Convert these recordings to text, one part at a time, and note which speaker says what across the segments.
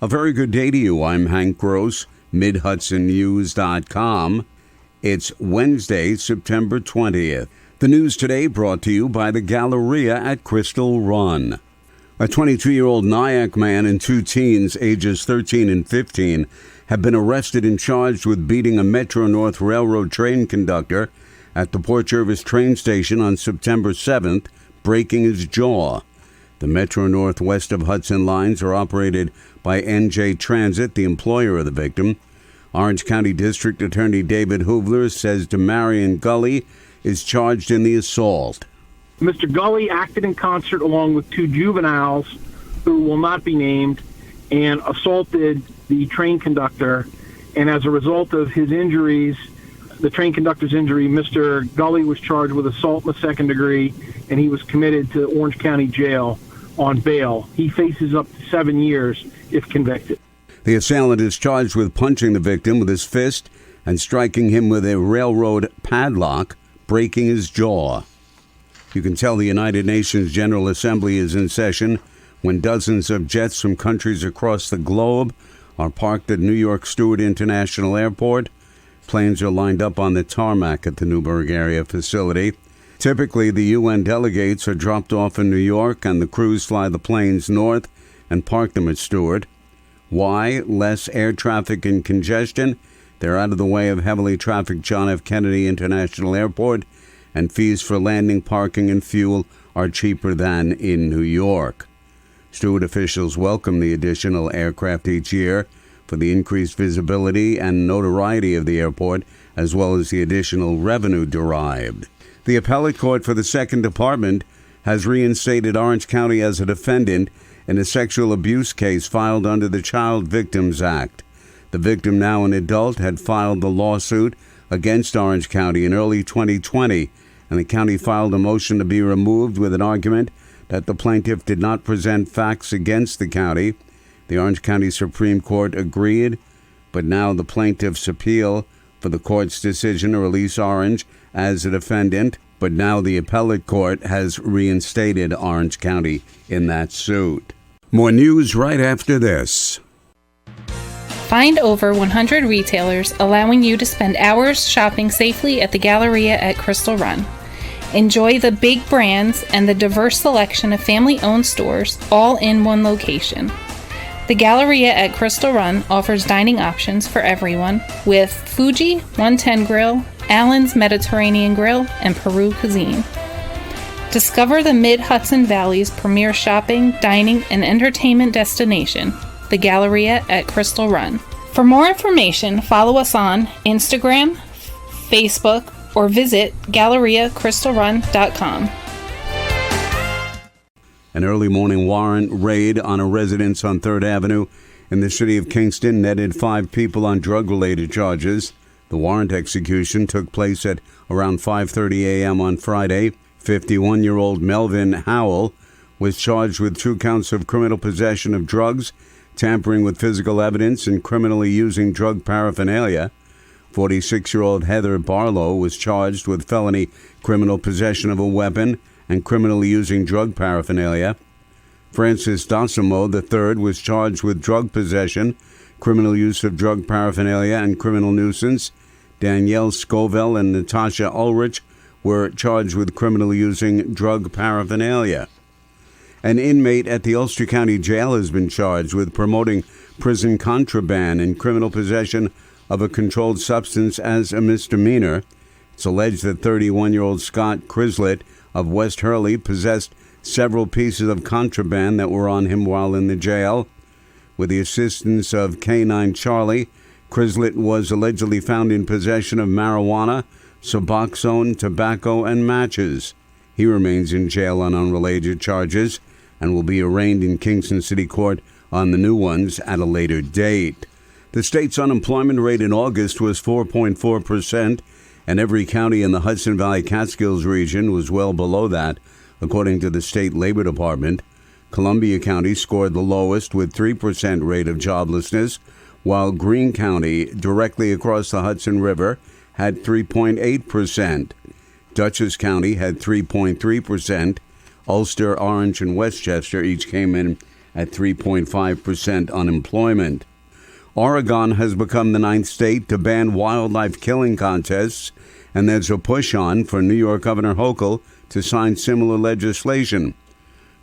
Speaker 1: A very good day to you. I'm Hank Gross, MidHudsonNews.com. It's Wednesday, September 20th. The news today brought to you by the Galleria at Crystal Run. A 22-year-old Nyack man and two teens, ages 13 and 15, have been arrested and charged with beating a Metro-North Railroad train conductor at the Port Jervis train station on September 7th, breaking his jaw. The Metro-North west of Hudson lines are operated by NJ Transit, the employer of the victim. Orange County District Attorney David Hoovler says Demarion Gully is charged in the assault.
Speaker 2: Mr. Gully acted in concert along with two juveniles who will not be named and assaulted the train conductor. And as a result of his injuries, the train conductor's injury, Mr. Gully was charged with assault in the second degree, and he was committed to Orange County Jail on bail. He faces up to 7 years if convicted.
Speaker 1: The assailant is charged with punching the victim with his fist and striking him with a railroad padlock, breaking his jaw. You can tell the United Nations General Assembly is in session when dozens of jets from countries across the globe are parked at New York Stewart International Airport. Planes are lined up on the tarmac at the Newburgh area facility. Typically, the UN delegates are dropped off in New York, and the crews fly the planes north and park them at Stewart. Why? Less air traffic and congestion. They're out of the way of heavily trafficked John F. Kennedy International Airport, and fees for landing, parking, and fuel are cheaper than in New York. Stewart officials welcome the additional aircraft each year for the increased visibility and notoriety of the airport, as well as the additional revenue derived. The appellate court for the Second Department has reinstated Orange County as a defendant in a sexual abuse case filed under the Child Victims Act. The victim, now an adult, had filed the lawsuit against Orange County in early 2020, and the county filed a motion to be removed with an argument that the plaintiff did not present facts against the county. The Orange County Supreme Court agreed, but now the plaintiff's appeal for the court's decision to release Orange as a defendant, but now the appellate court has reinstated Orange County in that suit. More news right after this.
Speaker 3: Find over 100 retailers allowing you to spend hours shopping safely at the Galleria at Crystal Run. Enjoy the big brands and the diverse selection of family-owned stores all in one location. The Galleria at Crystal Run offers dining options for everyone with Fuji 110 Grill, Allen's Mediterranean Grill, and Peru Cuisine. Discover the Mid-Hudson Valley's premier shopping, dining, and entertainment destination, the Galleria at Crystal Run. For more information, follow us on Instagram, Facebook, or visit GalleriaCrystalRun.com.
Speaker 1: An early morning warrant raid on a residence on 3rd Avenue in the city of Kingston netted 5 people on drug-related charges. The warrant execution took place at around 5:30 a.m. on Friday. 51-year-old Melvin Howell was charged with 2 counts of criminal possession of drugs, tampering with physical evidence, and criminally using drug paraphernalia. 46-year-old Heather Barlow was charged with felony criminal possession of a weapon and criminally using drug paraphernalia. Francis Dossimo III was charged with drug possession, criminal use of drug paraphernalia, and criminal nuisance. Danielle Scoville and Natasha Ulrich were charged with criminally using drug paraphernalia. An inmate at the Ulster County Jail has been charged with promoting prison contraband and criminal possession of a controlled substance as a misdemeanor. It's alleged that 31-year-old Scott Crislett of West Hurley possessed several pieces of contraband that were on him while in the jail. With the assistance of K9 Charlie, Crislett was allegedly found in possession of marijuana, Suboxone, tobacco, and matches. He remains in jail on unrelated charges and will be arraigned in Kingston City Court on the new ones at a later date. The state's unemployment rate in August was 4.4%, and every county in the Hudson Valley Catskills region was well below that, according to the state labor department. Columbia County scored the lowest with 3% rate of joblessness, while Greene County, directly across the Hudson River, had 3.8%. Dutchess County had 3.3%. Ulster, Orange, and Westchester each came in at 3.5% unemployment. Oregon has become the 9th state to ban wildlife killing contests, and there's a push on for New York Governor Hochul to sign similar legislation.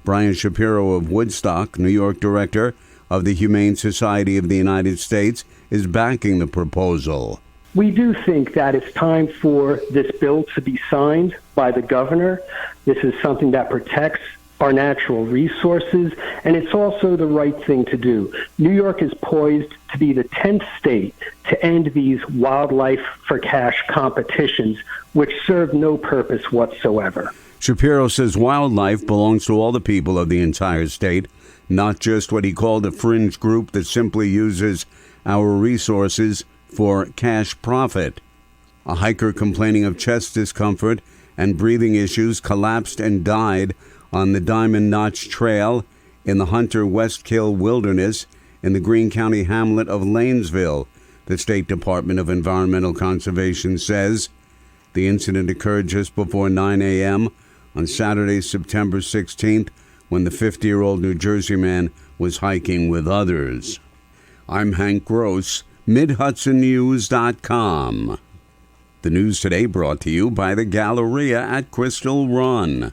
Speaker 1: Brian Shapiro of Woodstock, New York director of the Humane Society of the United States, is backing the proposal.
Speaker 4: We do think that it's time for this bill to be signed by the governor. This is something that protects our natural resources, and it's also the right thing to do. New York is poised to be the 10th state to end these wildlife for cash competitions, which serve no purpose whatsoever.
Speaker 1: Shapiro says wildlife belongs to all the people of the entire state, not just what he called a fringe group that simply uses our resources for cash profit. A hiker complaining of chest discomfort and breathing issues collapsed and died on the Diamond Notch Trail in the Hunter Westkill Wilderness in the Greene County hamlet of Lanesville, the State Department of Environmental Conservation says. The incident occurred just before 9 a.m. on Saturday, September 16th, when the 50-year-old New Jersey man was hiking with others. I'm Hank Gross, MidHudsonNews.com. The news today brought to you by the Galleria at Crystal Run.